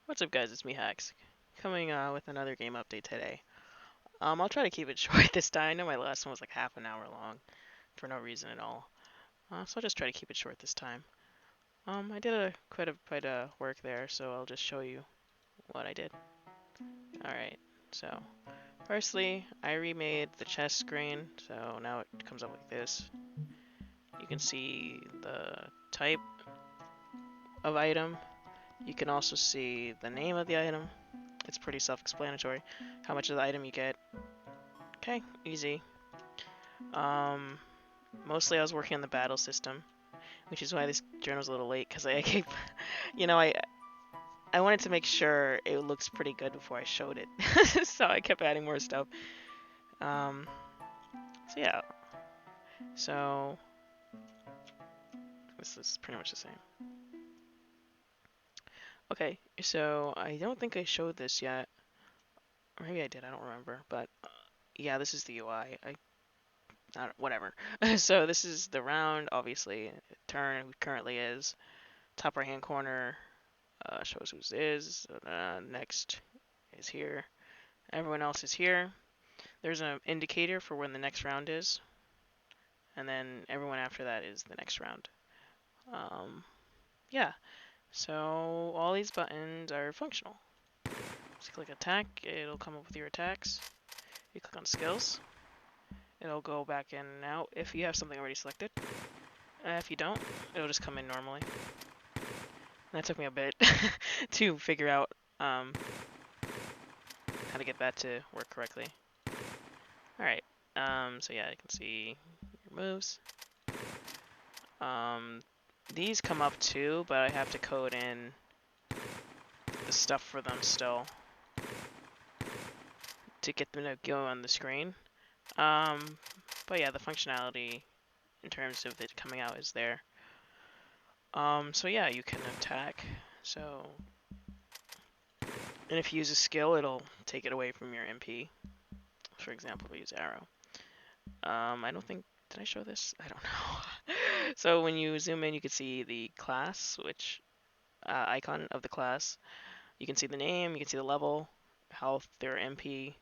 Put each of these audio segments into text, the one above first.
What's up, guys? It's me, Hacks, coming with another game update today. I'll try to keep it short this time. I know my last one was like half an hour long for no reason at all. So I'll just try to keep it short this time. I did quite a bit of work there, so I'll just show you what I did. Alright, so firstly, I remade the chest screen, so now it comes up like this. You can see the type of item. You can also see the name of the item. It's pretty self-explanatory. How much of the item you get. Okay, easy. Um, Mostly I was working on the battle system, which is why this journal's a little late, because I keep, you know, I wanted to make sure it looks pretty good before I showed it, so I kept adding more stuff. Um, so yeah, so this is pretty much the same. Okay, so I don't think I showed this yet. Or maybe I did, I don't remember, but yeah, this is the UI. Whatever. So this is the round, obviously. Turn currently is top right hand corner. Shows who's is. Next is here. Everyone else is here. There's an indicator for when the next round is, and then everyone after that is the next round. Um, yeah. So all these buttons are functional. So click attack, it'll come up with your attacks. You click on skills, it'll go back in and out if you have something already selected. If you don't, it'll just come in normally. That took me a bit to figure out how to get that to work correctly. Alright, so yeah, you can see your moves. These come up too, but I have to code in the stuff for them still to get them to go on the screen. But yeah, the functionality in terms of it coming out is there. So yeah, you can attack. So, and if you use a skill, it'll take it away from your MP. For example, we use arrow. I don't think, did I show this? I don't know. So when you zoom in, you can see the class, which icon of the class. You can see the name, you can see the level, health, their MP,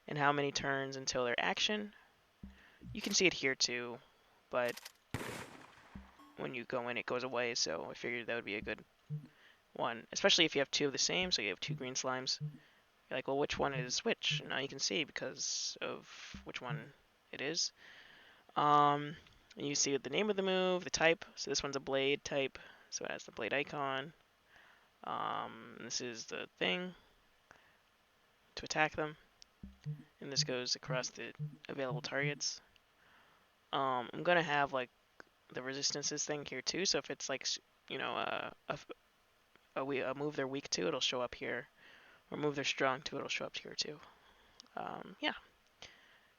and how many turns until their action. You can see it here too, but when you go in, it goes away, so I figured that would be a good one, especially if you have two of the same, so you have two green slimes. You're like, well, which one is which? Now you can see because of which one it is. And you see the name of the move, the type. So this one's a blade type, so it has the blade icon. This is the thing to attack them, and this goes across the available targets. I'm gonna have like the resistances thing here too. So if it's like you know a move they're weak to, it'll show up here, or move they're strong to, it'll show up here too. Yeah.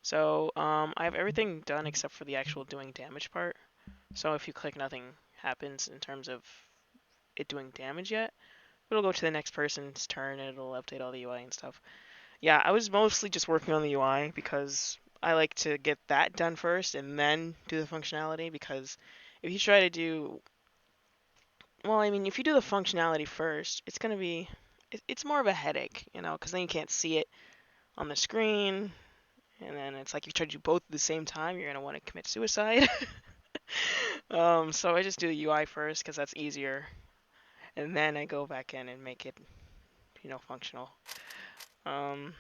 So I have everything done except for the actual doing damage part. So if you click, nothing happens in terms of it doing damage yet. It'll go to the next person's turn and it'll update all the UI and stuff. Yeah, I was mostly just working on the UI because I like to get that done first and then do the functionality, because if you try to do, well, I mean, if you do the functionality first, it's going to be, it's more of a headache, you know, because then you can't see it on the screen, and then it's like if you try to do both at the same time, you're going to want to commit suicide. So I just do the UI first because that's easier, and then I go back in and make it, you know, functional. Um,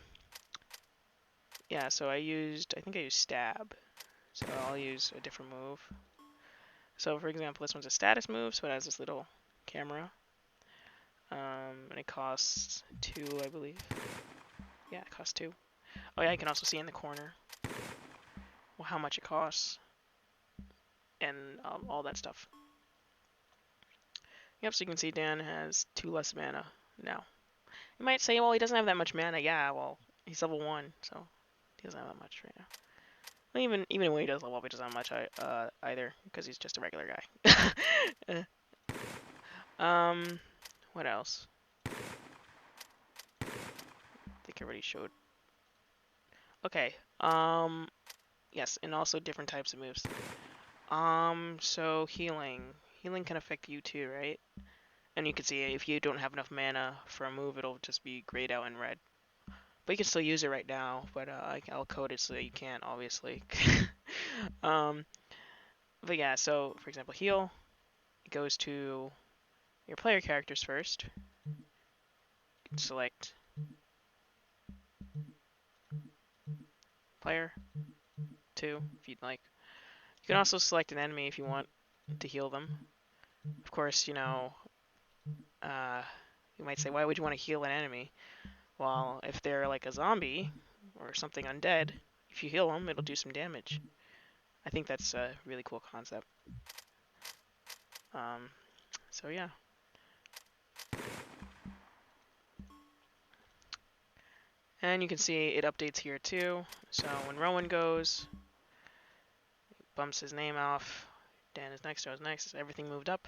yeah, so I think I used stab. So I'll use a different move. So for example, this one's a status move, so it has this little camera. And it costs 2, I believe. Yeah, it costs 2. Oh yeah, you can also see in the corner how much it costs and all that stuff. Yep, so you can see Dan has 2 less mana now. You might say, well, he doesn't have that much mana. Yeah, well, he's level 1, so he doesn't have that much right now. Well, even when he does level up, he doesn't have much either, because he's just a regular guy. What else? I think I already showed. Okay. Yes, and also different types of moves. So healing. Healing can affect you too, right? And you can see if you don't have enough mana for a move, it'll just be grayed out in red. But you can still use it right now, but I'll code it so that you can't, obviously. um, but yeah, so for example, heal, it goes to your player characters first. Select player 2 if you'd like. You can also select an enemy if you want to heal them. Of course, you know, you might say, why would you want to heal an enemy? Well, if they're like a zombie or something undead, if you heal them, it'll do some damage. I think that's a really cool concept. So yeah. And you can see it updates here too. So when Rowan goes, bumps his name off. Dan is next, Joe's next. Everything moved up.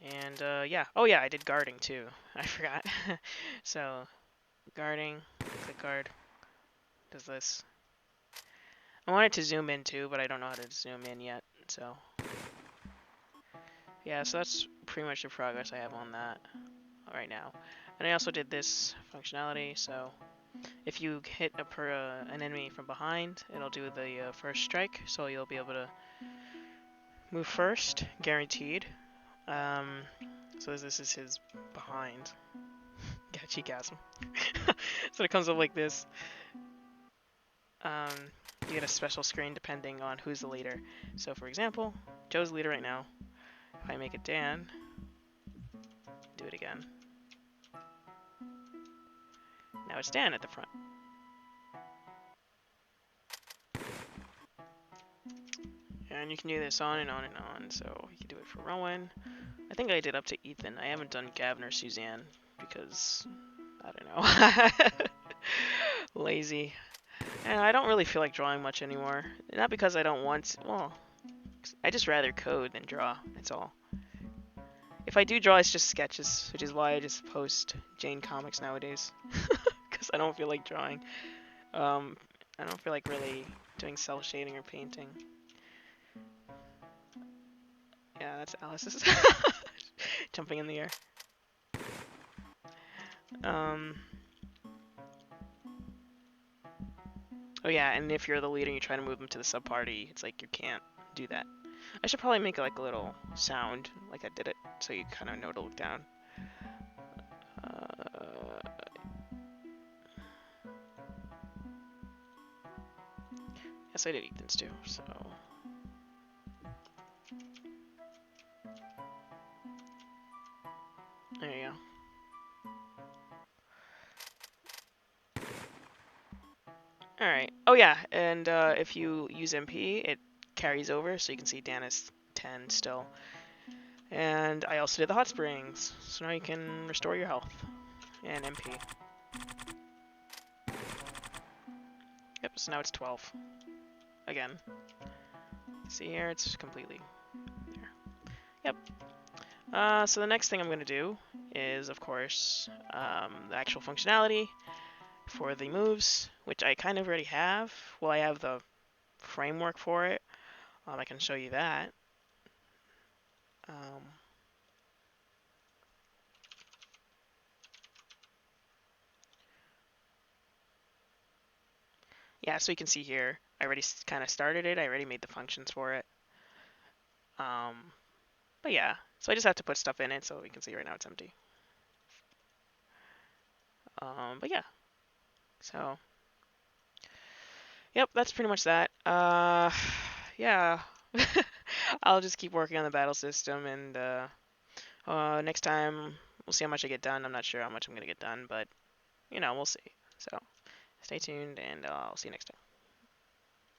And yeah. Oh yeah, I did guarding too. I forgot. So guarding, click guard, does this. I wanted to zoom in too, but I don't know how to zoom in yet. So yeah, so that's pretty much the progress I have on that right now. And I also did this functionality, so if you hit an enemy from behind, it'll do the first strike, so you'll be able to move first, guaranteed. So this is his behind. Cheekasm. So it comes up like this. You get a special screen depending on who's the leader. So for example, Joe's the leader right now. If I make it Dan, do it again. Now it's Dan at the front. And you can do this on and on and on. So you can do it for Rowan. I think I did up to Ethan. I haven't done Gavin or Suzanne because I don't know. Lazy. And I don't really feel like drawing much anymore. Not because I don't want to. Well, I just rather code than draw. That's all. If I do draw, it's just sketches, which is why I just post Jane comics nowadays. Because I don't feel like drawing. I don't feel like really doing cell shading or painting. Yeah, that's Alice's. Jumping in the air. Oh yeah, and if you're the leader and you try to move them to the sub party, it's like you can't do that. I should probably make like a little sound, like I did it, so you kind of know to look down. Yes, I did Ethan's too, so. There you go. Alright. Oh yeah, and if you use MP, it carries over, so you can see Dan is 10 still. And I also did the hot springs, so now you can restore your health and MP. Yep, so now it's 12. Again. See here, it's completely there. Yep. So the next thing I'm going to do is, of course, the actual functionality for the moves, which I kind of already have. Well, I have the framework for it. I can show you that. Yeah, so you can see here, I already kind of started it. I already made the functions for it. But yeah, so I just have to put stuff in it, so you can see right now it's empty. But yeah, so yep, that's pretty much that. Yeah, I'll just keep working on the battle system, and next time we'll see how much I get done. I'm not sure how much I'm gonna get done, but you know, we'll see. So stay tuned, and I'll see you next time.